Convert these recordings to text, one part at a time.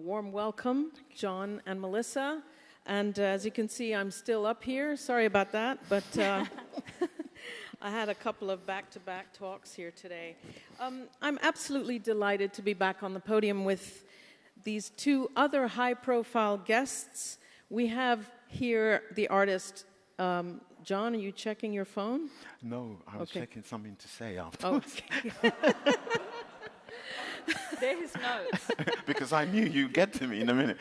warm welcome, John and Melissa. And as you can see, I'm still up here. Sorry about that, but I had a couple of back-to-back talks here today. I'm absolutely delighted to be back on the podium with these two other high-profile guests. We have here the artist, John, are you checking your phone? No, I was checking something to say afterwards. Okay. They're his notes. Because I knew you'd get to me in a minute.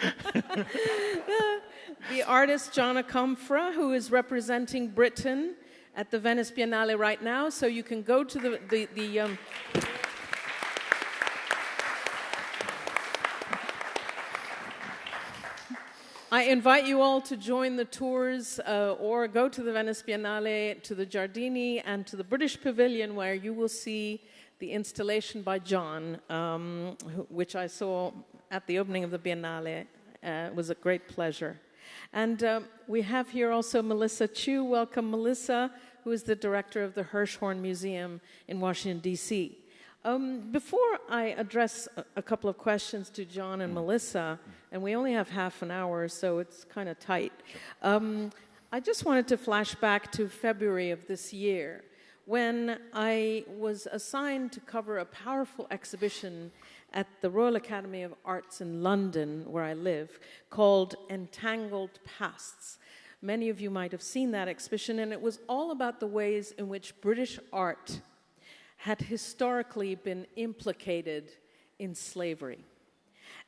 The artist, John Akomfrah, who is representing Britain at the Venice Biennale right now. So you can go to the I invite you all to join the tours or go to the Venice Biennale, to the Giardini, and to the British Pavilion, where you will see the installation by John, which I saw at the opening of the Biennale. It was a great pleasure. And we have here also Melissa Chiu. Welcome, Melissa, who is the director of the Hirshhorn Museum in Washington, D.C. Before I address a couple of questions to John and Melissa, and we only have half an hour, so it's kind of tight, I just wanted to flash back to February of this year, when I was assigned to cover a powerful exhibition at the Royal Academy of Arts in London, where I live, called Entangled Pasts. Many of you might have seen that exhibition, and it was all about the ways in which British art had historically been implicated in slavery.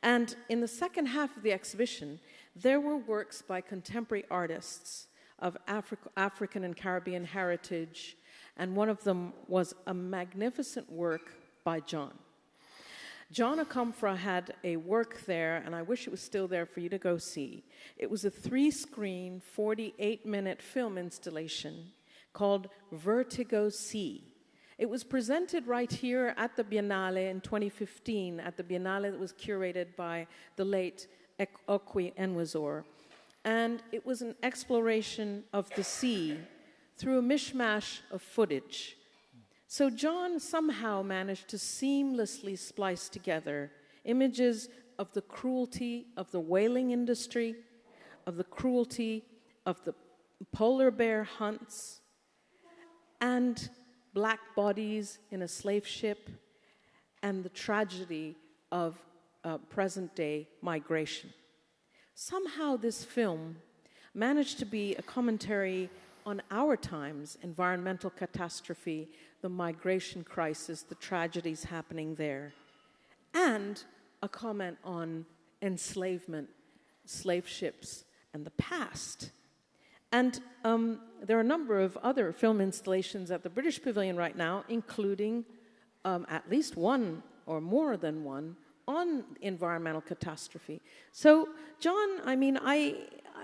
And in the second half of the exhibition, there were works by contemporary artists of African and Caribbean heritage, and one of them was a magnificent work by John. John Akomfrah had a work there, and I wish it was still there for you to go see. It was a 3-screen, 48-minute film installation called Vertigo Sea. It was presented right here at the Biennale in 2015, at the Biennale that was curated by the late Okwe Enwezor. And it was an exploration of the sea through a mishmash of footage. So John somehow managed to seamlessly splice together images of the cruelty of the whaling industry, of the cruelty of the polar bear hunts, and black bodies in a slave ship, and the tragedy of present-day migration. Somehow this film managed to be a commentary on our time's environmental catastrophe, the migration crisis, the tragedies happening there, and a comment on enslavement, slave ships, and the past. And there are a number of other film installations at the British Pavilion right now, including at least one or more than one on environmental catastrophe. So, John, I mean, I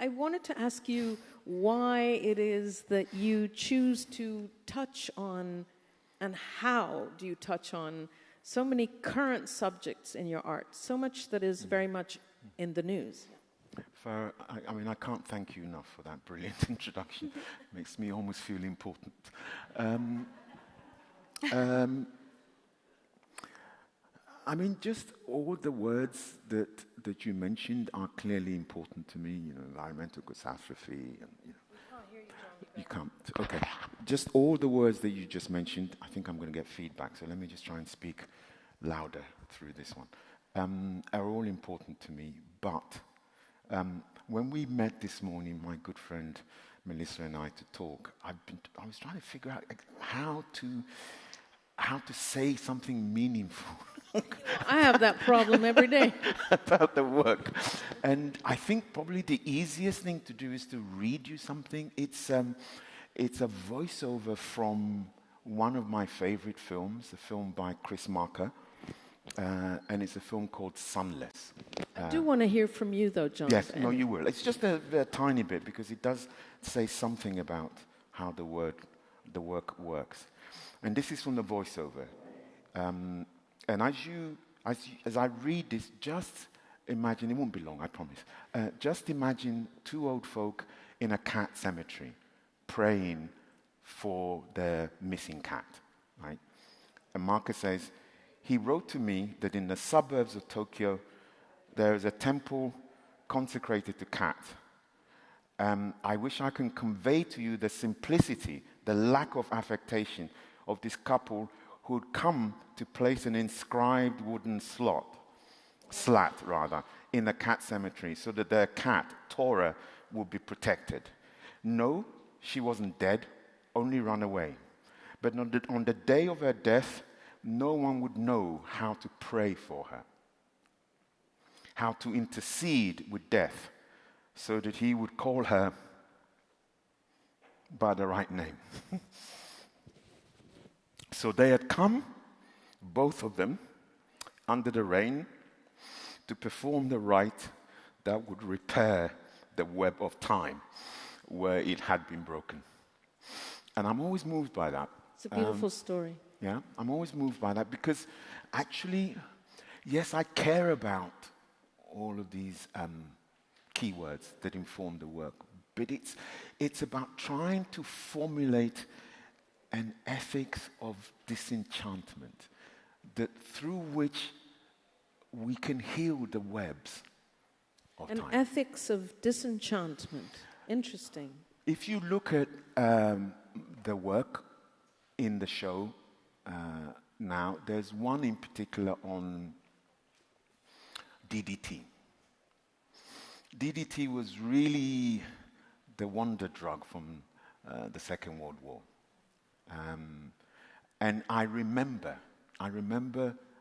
wanted to ask you why it is that you choose to touch on, and how do you touch on so many current subjects in your art, so much that is very much in the news. Farah, I mean, I can't thank you enough for that brilliant introduction. Makes me almost feel important. I mean, just all the words that you mentioned are clearly important to me. You know, environmental catastrophe, and you know. We can't hear you, John. You can't. Okay. Just all the words that you just mentioned. I think I'm going to get feedback. So let me just try and speak louder through this one. Are all important to me, but. When we met this morning, my good friend Melissa and I, to talk, I was trying to figure out how to say something meaningful. I have that problem every day. About the work. And I think probably the easiest thing to do is to read you something. It's a voiceover from one of my favorite films, a film by Chris Marker. And it's a film called Sunless. I do want to hear from you, though, John. Yes, no, you will. It's just a tiny bit, because it does say something about how the work works. And this is from the voiceover. And as I read this, just imagine, it won't be long, I promise. Just imagine two old folk in a cat cemetery praying for their missing cat, right? And Marcus says, he wrote to me that in the suburbs of Tokyo, there is a temple consecrated to Cat. I wish I can convey to you the simplicity, the lack of affectation of this couple who had come to place an inscribed wooden slat, in the cat cemetery so that their cat, Torah, would be protected. No, she wasn't dead, only run away. But on the day of her death, no one would know how to pray for her, how to intercede with death so that he would call her by the right name. So they had come, both of them, under the rain, to perform the rite that would repair the web of time where it had been broken. And I'm always moved by that. It's a beautiful story. Yeah, I'm always moved by that because actually, yes, I care about all of these keywords that inform the work, but it's about trying to formulate an ethics of disenchantment that through which we can heal the webs of time. An ethics of disenchantment. Interesting. If you look at the work in the show now, there's one in particular on DDT. DDT was really the wonder drug from the Second World War. And I remember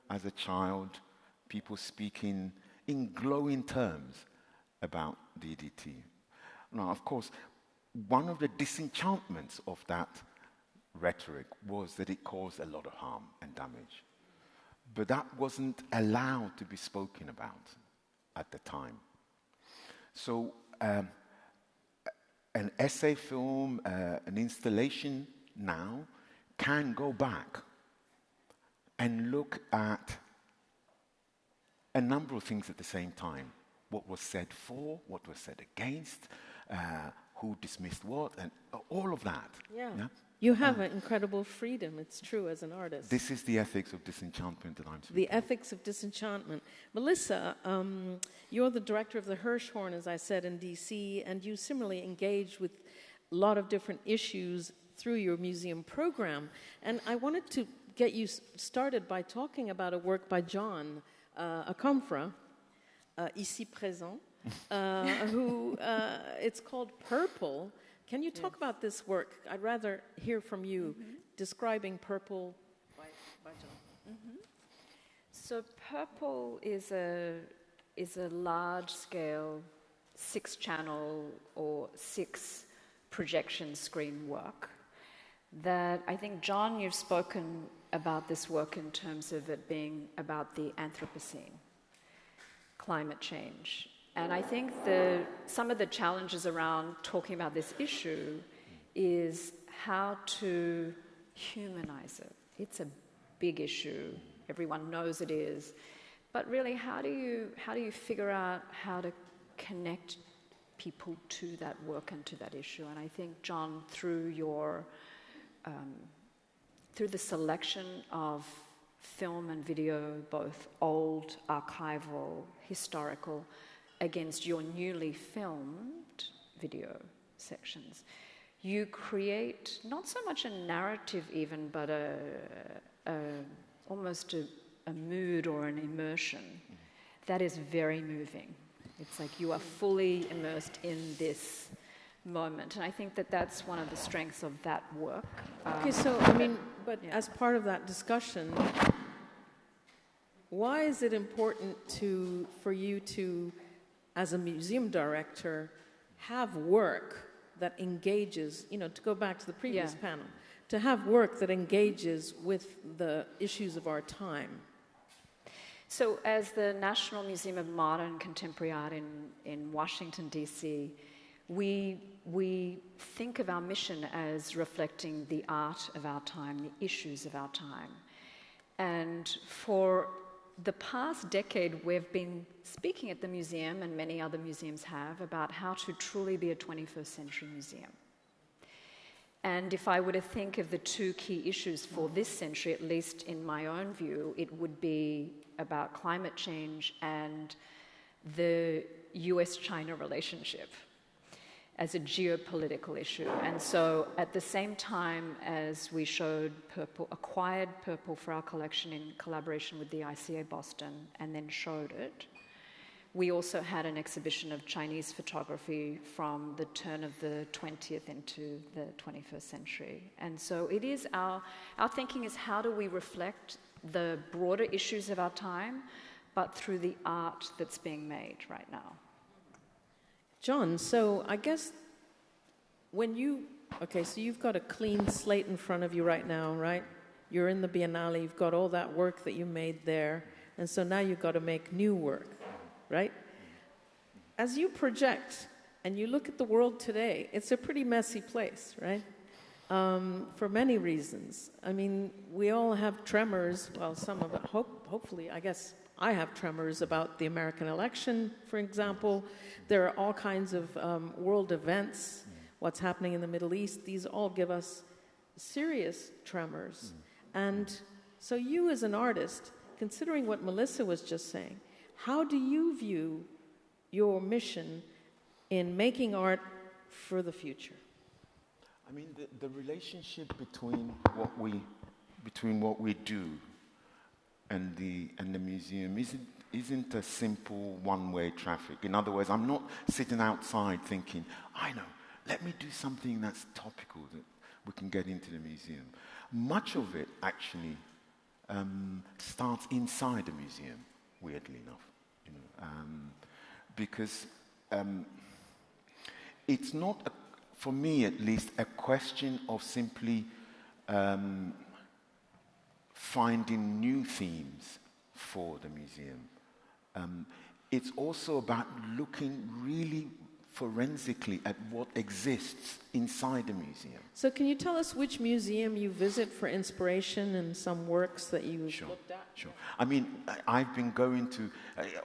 as a child people speaking in glowing terms about DDT. Now, of course, one of the disenchantments of that rhetoric was that it caused a lot of harm and damage. But that wasn't allowed to be spoken about at the time. So an essay film, an installation now can go back and look at a number of things at the same time. What was said for, what was said against, who dismissed what, and all of that. Yeah. You have an incredible freedom, it's true, as an artist. This is the ethics of disenchantment that I'm speaking. The ethics of disenchantment. Melissa, you're the director of the Hirshhorn, as I said, in D.C., and you similarly engage with a lot of different issues through your museum program. And I wanted to get you started by talking about a work by John Akomfrah, ici présent, who it's called Purple. Can you talk about this work? I'd rather hear from you describing Purple by John. So Purple is a large-scale 6-channel or 6 projection screen work that I think, John, you've spoken about this work in terms of it being about the Anthropocene, climate change. And I think some of the challenges around talking about this issue is how to humanize it. It's a big issue. Everyone knows it is. But really, how do you figure out how to connect people to that work and to that issue? And I think, John, through the selection of film and video, both old, archival, historical, against your newly filmed video sections, you create not so much a narrative even, but almost a mood or an immersion that is very moving. It's like you are fully immersed in this moment. And I think that that's one of the strengths of that work. Okay, so, as part of that discussion, why is it important for you to, as a museum director, have work that engages, to go back to the previous panel, to have work that engages with the issues of our time? So as the National Museum of Modern Contemporary Art in Washington, D.C., we think of our mission as reflecting the art of our time, the issues of our time. And for the past decade, we've been speaking at the museum, and many other museums have, about how to truly be a 21st century museum. And if I were to think of the 2 key issues for this century, at least in my own view, it would be about climate change and the US-China relationship as a geopolitical issue. And so at the same time as we showed acquired purple for our collection in collaboration with the ICA Boston and then showed it, we also had an exhibition of Chinese photography from the turn of the 20th into the 21st century. And so it is our thinking is how do we reflect the broader issues of our time, but through the art that's being made right now. John, so I guess so you've got a clean slate in front of you right now, right? You're in the Biennale, you've got all that work that you made there, and so now you've got to make new work, right? As you project and you look at the world today, it's a pretty messy place, right? For many reasons. I mean, we all have tremors, well, some of it, hopefully, I guess I have tremors about the American election, for example. There are all kinds of world events, what's happening in the Middle East. These all give us serious tremors. And so you as an artist, considering what Melissa was just saying, how do you view your mission in making art for the future? I mean, the relationship between what we do and the museum isn't a simple one-way traffic. In other words, I'm not sitting outside thinking, I know, let me do something that's topical that we can get into the museum. Much of it actually starts inside the museum, weirdly enough, because it's not, for me at least, a question of simply finding new themes for the museum. It's also about looking really forensically at what exists inside the museum. So can you tell us which museum you visit for inspiration and some works that you've looked at? Sure. I mean, I've been going to,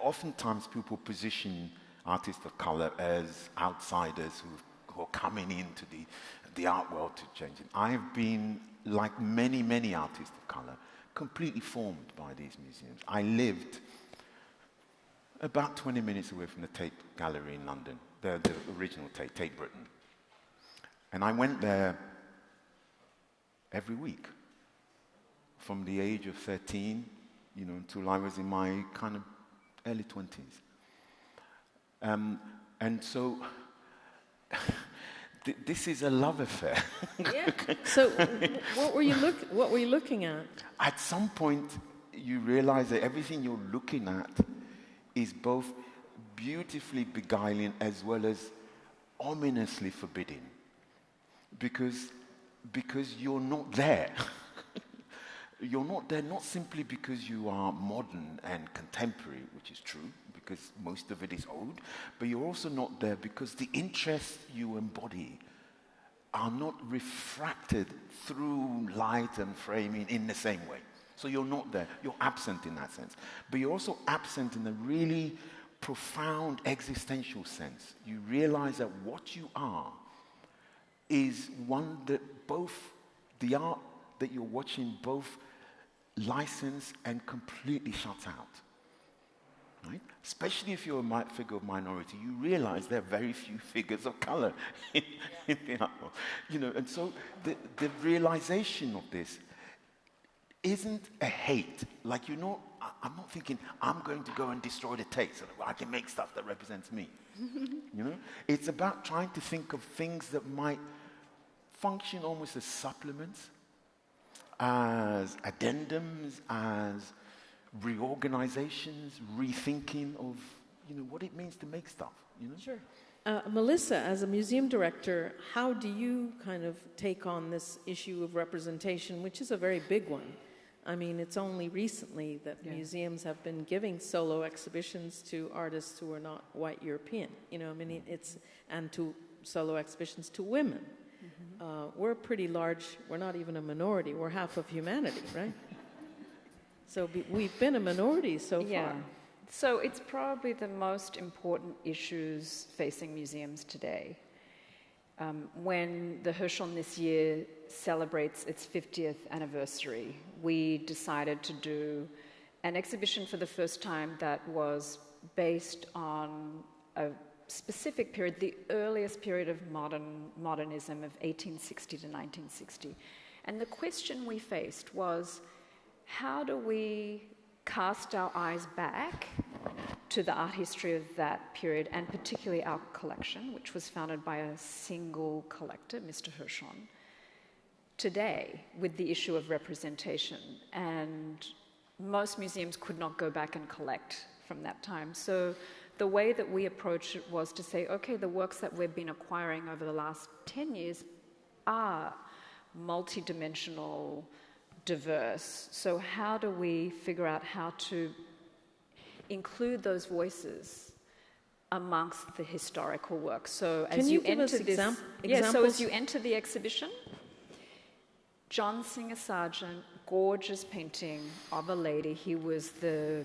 oftentimes people position artists of color as outsiders who are coming into the art world to change it. I've been, like many, many artists of color, completely formed by these museums. I lived about 20 minutes away from the Tate Gallery in London, the original Tate Britain. And I went there every week from the age of 13, until I was in my kind of early 20s. And so this is a love affair. Yeah. So what were you looking at? At some point, you realize that everything you're looking at is both beautifully beguiling as well as ominously forbidding. Because you're not there. You're not there not simply because you are modern and contemporary, which is true, because most of it is old, but you're also not there because the interests you embody are not refracted through light and framing in the same way. So you're not there. You're absent in that sense. But you're also absent in a really profound existential sense. You realize that what you are is one that both the art that you're watching both license and completely shuts out. Right? Especially if you're a figure of minority, you realize there are very few figures of color in the art world. And so the realization of this isn't a hate. Like, I'm not thinking, I'm going to go and destroy the Tate so that I can make stuff that represents me. It's about trying to think of things that might function almost as supplements, as addendums, as reorganizations, rethinking of, what it means to make stuff, Sure. Melissa, as a museum director, how do you kind of take on this issue of representation, which is a very big one? I mean, it's only recently that museums have been giving solo exhibitions to artists who are not white European, and to solo exhibitions to women. Mm-hmm. We're pretty large, we're not even a minority, we're half of humanity, right? So we've been a minority so far. So it's probably the most important issues facing museums today. When the Hirshhorn this year celebrates its 50th anniversary, we decided to do an exhibition for the first time that was based on a specific period, the earliest period of modernism of 1860 to 1960. And the question we faced was, how do we cast our eyes back to the art history of that period, and particularly our collection, which was founded by a single collector, Mr. Hirshhorn, today with the issue of representation? And most museums could not go back and collect from that time. So the way that we approached it was to say, okay, the works that we've been acquiring over the last 10 years are multidimensional, diverse. So how do we figure out how to include those voices amongst the historical work? So as you enter this, so as you enter the exhibition, John Singer Sargent, gorgeous painting of a lady. He was the,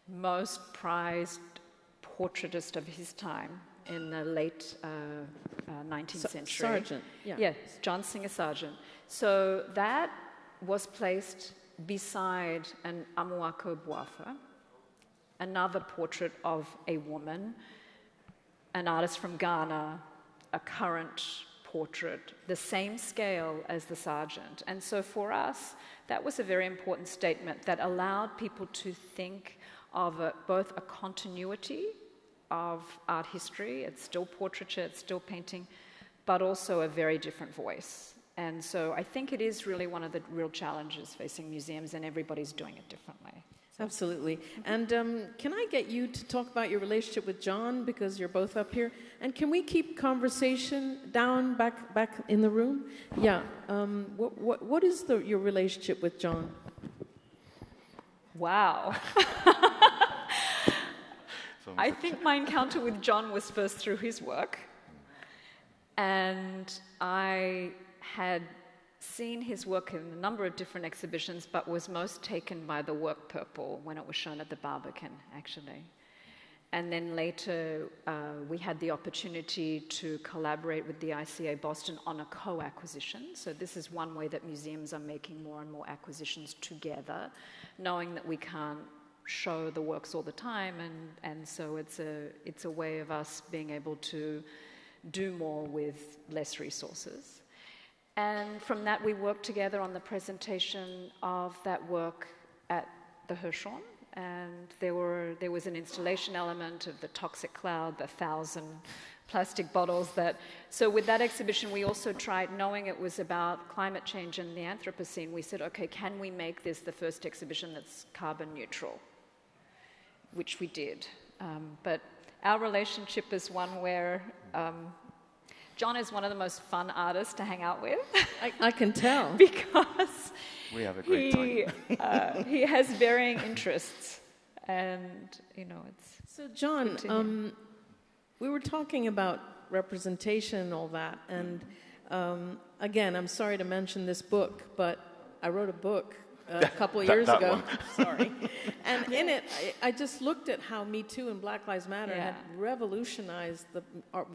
most prized portraitist of his time in the late 19th century. Sargent, yeah. Yes, John Singer Sargent. So that was placed beside an Amoako Boafa, another portrait of a woman, an artist from Ghana, a current portrait, the same scale as the Sargent. And so for us, that was a very important statement that allowed people to think of both a continuity of art history, it's still portraiture, it's still painting, but also a very different voice. And so I think it is really one of the real challenges facing museums, and everybody's doing it differently. So. Absolutely. And can I get you to talk about your relationship with John, because you're both up here? And can we keep conversation down back in the room? Yeah. What is your relationship with John? Wow. I think my encounter with John was first through his work. And I had seen his work in a number of different exhibitions, but was most taken by the work Purple when it was shown at the Barbican, actually. And then later, we had the opportunity to collaborate with the ICA Boston on a co-acquisition. So this is one way that museums are making more and more acquisitions together, knowing that we can't show the works all the time, and so it's a way of us being able to do more with less resources. And from that, we worked together on the presentation of that work at the Hirshhorn, and there was an installation element of the toxic cloud, the 1,000 plastic bottles so with that exhibition, we also tried, knowing it was about climate change and the Anthropocene, we said, okay, can we make this the first exhibition that's carbon neutral? Which we did. But our relationship is one where John is one of the most fun artists to hang out with. I can tell. Because we have a great time. He has varying interests. And, it's... So, John, we were talking about representation and all that. And, again, I'm sorry to mention this book, but I wrote a book a couple of years ago. Sorry. And in it, I just looked at how Me Too and Black Lives Matter had revolutionized the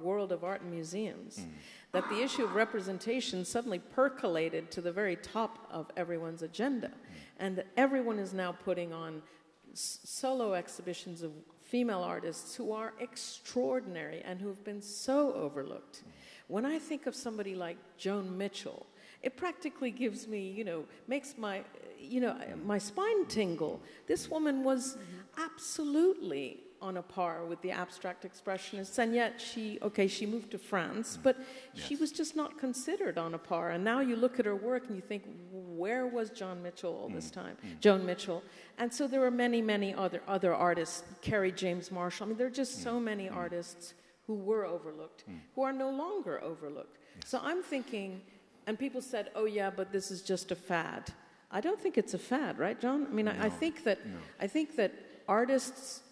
world of art and museums. That the issue of representation suddenly percolated to the very top of everyone's agenda. And that everyone is now putting on solo exhibitions of female artists who are extraordinary and who have been so overlooked. When I think of somebody like Joan Mitchell, it practically gives me, makes my spine tingle. This woman was absolutely on a par with the abstract expressionists, and yet she moved to France, but she was just not considered on a par. And now you look at her work and you think, where was Joan Mitchell all this time? Joan Mitchell. And so there were many, many other artists, Kerry James Marshall. I mean, there are just so many artists who were overlooked, who are no longer overlooked. Yes. So I'm thinking, and people said, oh yeah, but this is just a fad. I don't think it's a fad, right, John? I mean, I think that artists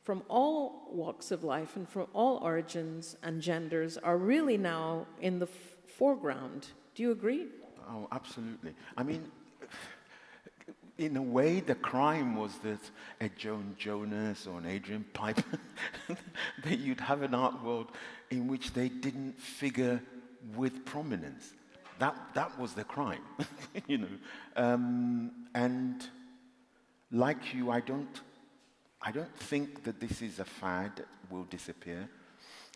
from all walks of life and from all origins and genders are really now in the foreground. Do you agree? Oh, absolutely. I mean, in a way, the crime was that a Joan Jonas or an Adrian Piper, that you'd have an art world in which they didn't figure with prominence. That was the crime, And like you, I don't I don't think that this is a fad that will disappear.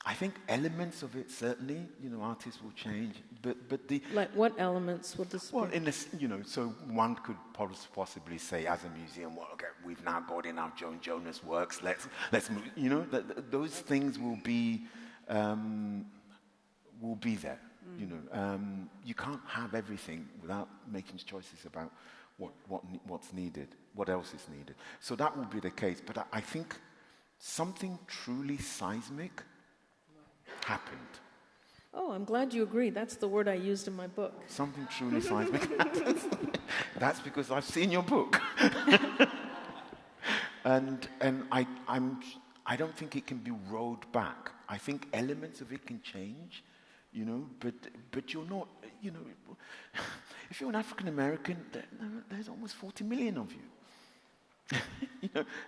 I think elements of it certainly, artists will change, but the Like what elements will disappear? well, so one could possibly say, as a museum, well, okay, we've now got in our Joan Jonas works. Let's move. Those things will be there. You can't have everything without making choices about what's needed, what else is needed. So that will be the case. But I think something truly seismic happened. Oh, I'm glad you agree. That's the word I used in my book. Something truly seismic happened. That's because I've seen your book. and I don't think it can be rolled back. I think elements of it can change, but you're not, if you're an African American, there's almost 40 million of you.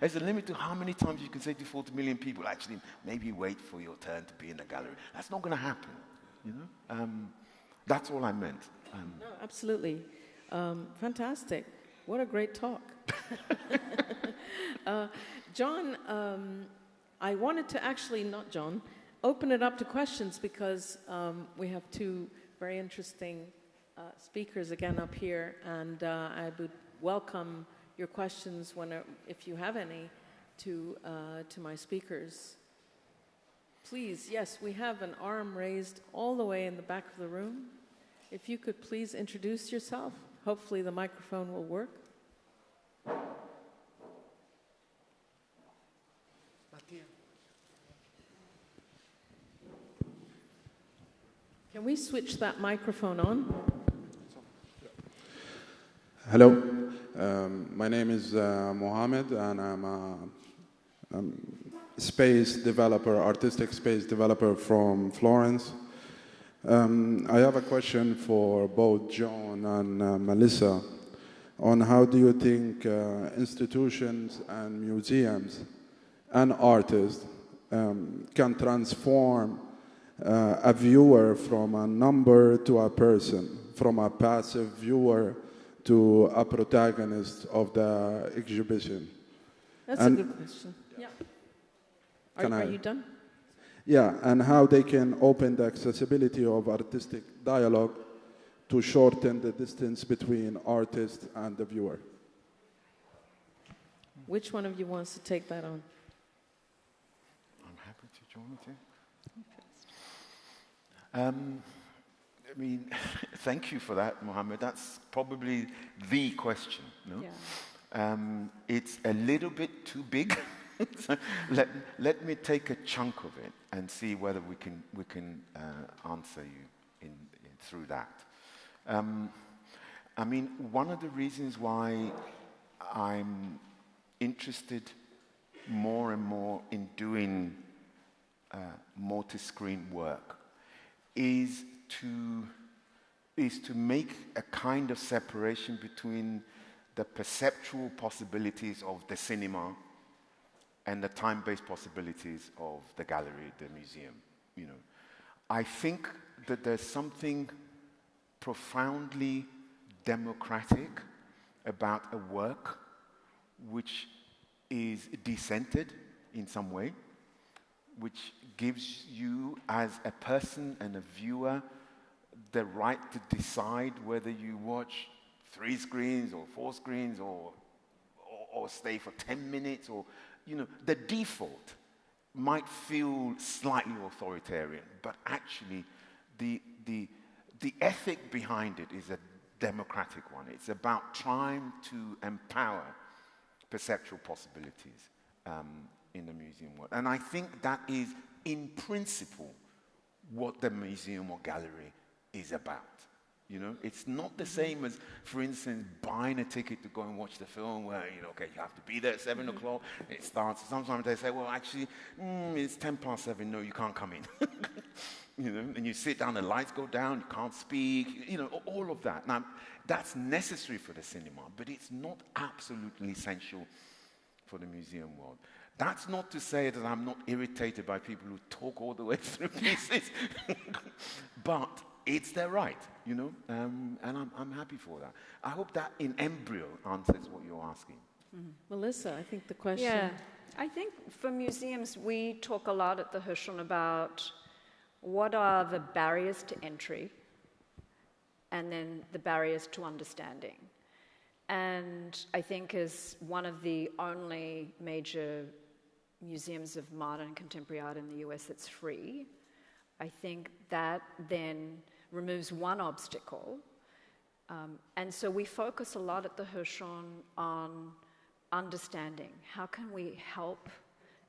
There's a limit to how many times you can say to 40 million people, actually, maybe wait for your turn to be in the gallery. That's not going to happen, That's all I meant. No, absolutely. Fantastic. What a great talk. John, I wanted to actually, not John, open it up to questions because we have two very interesting speakers again up here, and I would welcome your questions if you have any to my speakers. Please, yes, we have an arm raised all the way in the back of the room. If you could please introduce yourself. Hopefully the microphone will work. Can we switch that microphone on? Hello, my name is Mohammed, and I'm a space developer, artistic space developer from Florence. I have a question for both John and Melissa on how do you think institutions and museums and artists can transform a viewer from a number to a person, from a passive viewer to a protagonist of the exhibition. That's a good question. Yeah. Are you done? Yeah, and how they can open the accessibility of artistic dialogue to shorten the distance between artist and the viewer. Which one of you wants to take that on? I'm happy to join you. Thank you for that, Mohammed. That's probably the question. No? Yeah. It's a little bit too big. So let me take a chunk of it and see whether we can answer you through that. One of the reasons why I'm interested more and more in doing multi-screen work is to make a kind of separation between the perceptual possibilities of the cinema and the time-based possibilities of the gallery, the museum. I think that there's something profoundly democratic about a work which is decentered in some way, which gives you as a person and a viewer the right to decide whether you watch 3 screens or 4 screens or stay for 10 minutes or, the default might feel slightly authoritarian, but actually the ethic behind it is a democratic one. It's about trying to empower perceptual possibilities in the museum world. And I think that is, in principle, what the museum or gallery is about. It's not the same as, for instance, buying a ticket to go and watch the film where, you have to be there at 7 o'clock, it starts. Sometimes they say, well, actually, it's 7:10. No, you can't come in. And you sit down, the lights go down, you can't speak, all of that. Now, that's necessary for the cinema, but it's not absolutely essential for the museum world. That's not to say that I'm not irritated by people who talk all the way through pieces, but it's their right, and I'm happy for that. I hope that in embryo answers what you're asking. Melissa, I think the question... Yeah, I think for museums, we talk a lot at the Hirshhorn about what are the barriers to entry and then the barriers to understanding. And I think as one of the only major museums of modern contemporary art in the US that's free, I think that then removes one obstacle. And so we focus a lot at the Hirshhorn on understanding. How can we help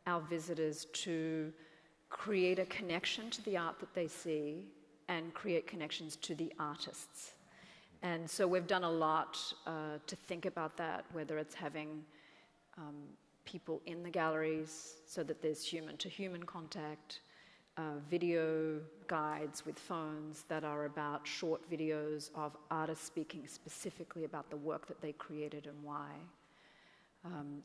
our visitors to create a connection to the art that they see and create connections to the artists? And so we've done a lot to think about that, whether it's having people in the galleries so that there's human-to-human contact, video guides with phones that are about short videos of artists speaking specifically about the work that they created and why.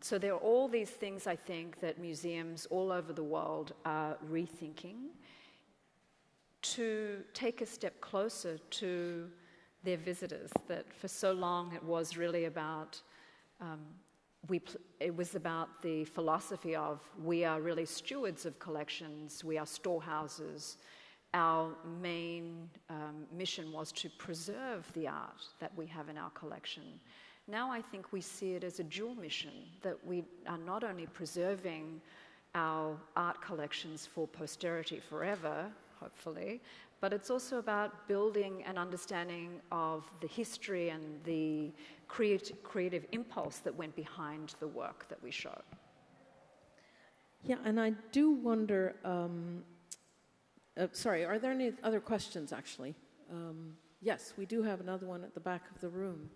So there are all these things, I think, that museums all over the world are rethinking to take a step closer to their visitors, that for so long it was really about, it was about the philosophy of we are really stewards of collections, we are storehouses. Our main mission was to preserve the art that we have in our collection. Now I think we see it as a dual mission, that we are not only preserving our art collections for posterity forever, hopefully, but it's also about building an understanding of the history and the creative impulse that went behind the work that we show. Yeah, and I do wonder, sorry, are there any other questions, actually? Yes, we do have another one at the back of the room.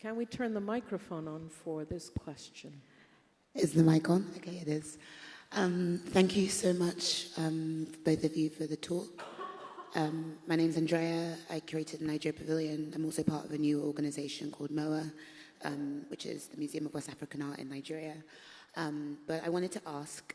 Can we turn the microphone on for this question? Is the mic on? Okay, it is. Thank you so much, both of you, for the talk. My name's Andrea. I curated the Nigeria Pavilion. I'm also part of a new organization called MOA, which is the Museum of West African Art in Nigeria. But I wanted to ask,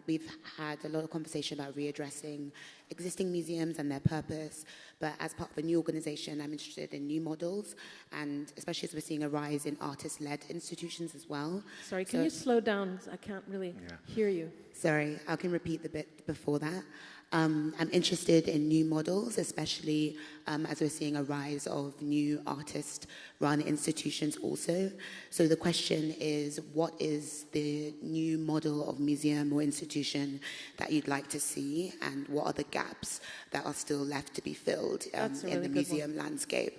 we've had a lot of conversation about readdressing existing museums and their purpose, but as part of a new organization, I'm interested in new models, and especially as we're seeing a rise in artist-led institutions as well. Sorry, can you slow down? I can't really hear you. Sorry, I can repeat the bit before that. I'm interested in new models, especially as we're seeing a rise of new artist-run institutions also. So the question is, what is the new model of museum or institution that you'd like to see, and what are the gaps that are still left to be filled in the museum landscape?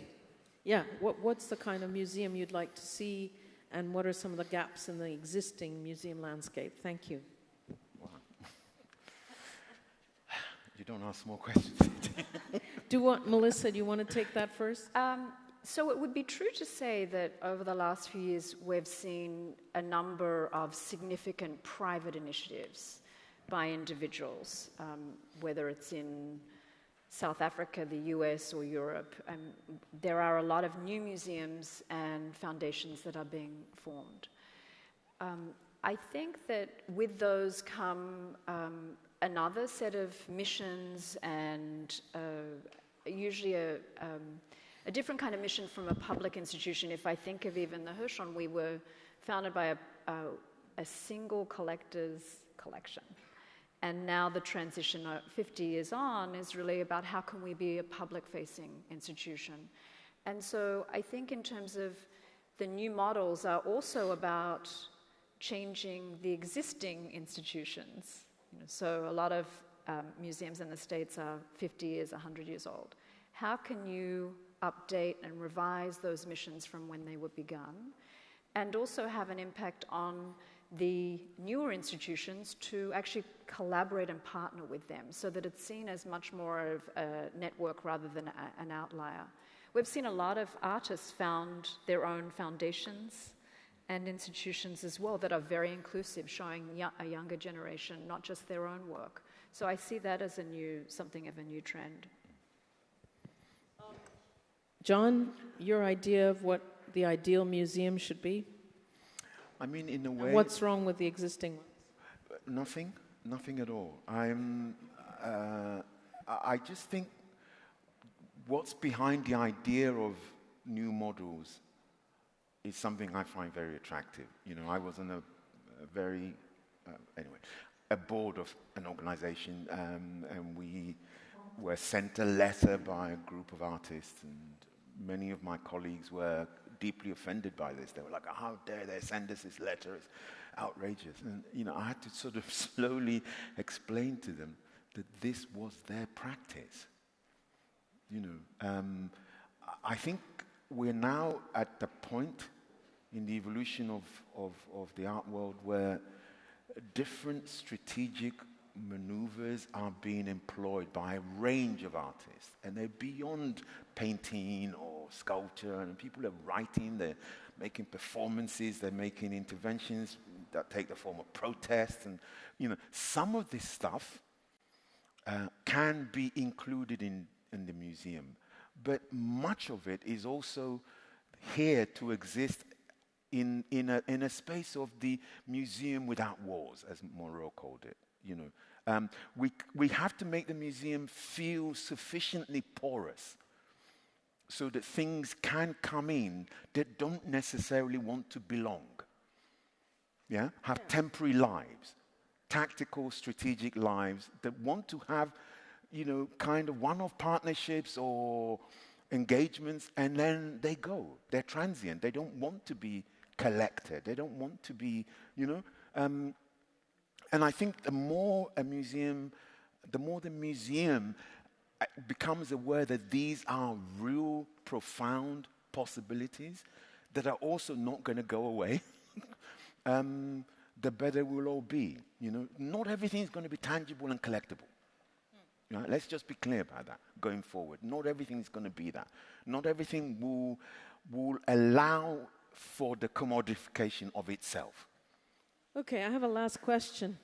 Yeah, what's the kind of museum you'd like to see, and what are some of the gaps in the existing museum landscape? Thank you. You don't ask more questions. Melissa, do you want to take that first? So it would be true to say that over the last few years, we've seen a number of significant private initiatives by individuals, whether it's in South Africa, the US, or Europe. There are a lot of new museums and foundations that are being formed. I think that with those come another set of missions and usually a different kind of mission from a public institution. If I think of even the Hirshhorn, we were founded by a single collector's collection. And now the transition 50 years on is really about how can we be a public-facing institution. And so I think in terms of the new models are also about changing the existing institutions. So a lot of museums in the States are 50 years, 100 years old. How can you update and revise those missions from when they were begun, and also have an impact on the newer institutions to actually collaborate and partner with them so that it's seen as much more of a network rather than an outlier. We've seen a lot of artists found their own foundations and institutions as well that are very inclusive, showing a younger generation, not just their own work. So I see that as something of a new trend. John, your idea of what the ideal museum should be? I mean, in a way... And what's wrong with the existing ones? Nothing at all. I just think what's behind the idea of new models is something I find very attractive. I was on a very anyway, a board of an organization, and we were sent a letter by a group of artists, and many of my colleagues were deeply offended by this. They were like, how dare they send us this letter? It's outrageous. And, I had to sort of slowly explain to them that this was their practice. I think we're now at the point in the evolution of the art world where different strategic maneuvers are being employed by a range of artists, and they're beyond painting or sculpture, and people are writing, they're making performances, they're making interventions that take the form of protest, and some of this stuff can be included in the museum, but much of it is also here to exist in a space of the museum without walls, as Moreau called it. We have to make the museum feel sufficiently porous so that things can come in that don't necessarily want to belong. Have temporary lives, tactical, strategic lives that want to have, kind of one-off partnerships or engagements, and then they go. They're transient. They don't want to be collected. They don't want to be, and I think the more the museum becomes aware that these are real, profound possibilities that are also not going to go away, the better we'll all be. Not everything is going to be tangible and collectible. Let's just be clear about that going forward. Not everything is going to be that. Not everything will allow for the commodification of itself. Okay, I have a last question.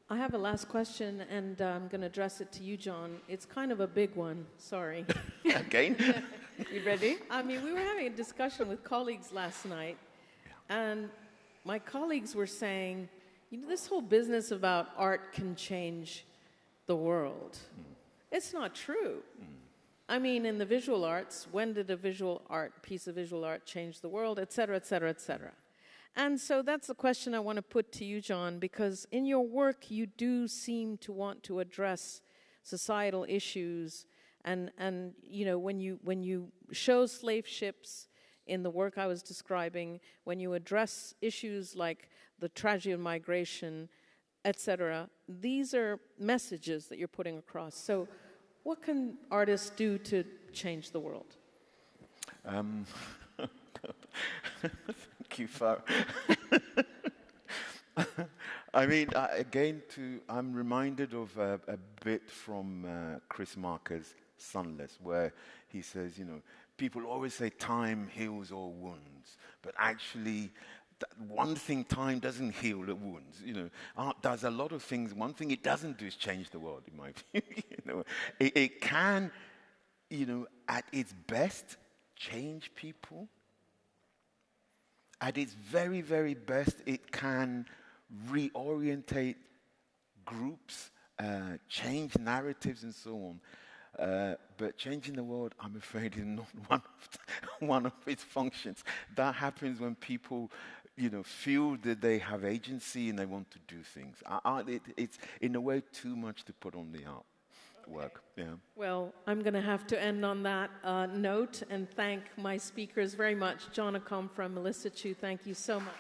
I have a last question, and I'm going to address it to you, John. It's kind of a big one. Sorry. Again? You ready? I mean, we were having a discussion with colleagues last night, and my colleagues were saying, this whole business about art can change the world. It's not true. I mean, in the visual arts, when did a piece of visual art change the world, et cetera, et cetera, et cetera? And so that's the question I want to put to you, John, because in your work, you do seem to want to address societal issues. And when you show slave ships in the work I was describing, when you address issues like the tragedy of migration, etc., these are messages that you're putting across. So what can artists do to change the world? Thank you, Farah. I mean, I'm reminded of a bit from Chris Marker's Sunless, where he says, people always say time heals all wounds, but actually, one thing time doesn't heal the wounds. Art does a lot of things. One thing it doesn't do is change the world, in my view. It can, at its best, change people. At its very, very best, it can reorientate groups, change narratives, and so on. But changing the world, I'm afraid, is not one of its functions. That happens when people, feel that they have agency and they want to do things. It's, in a way, too much to put on the artwork. Yeah. Well, I'm going to have to end on that note and thank my speakers very much. John Akomfrah, Melissa Chiu, thank you so much.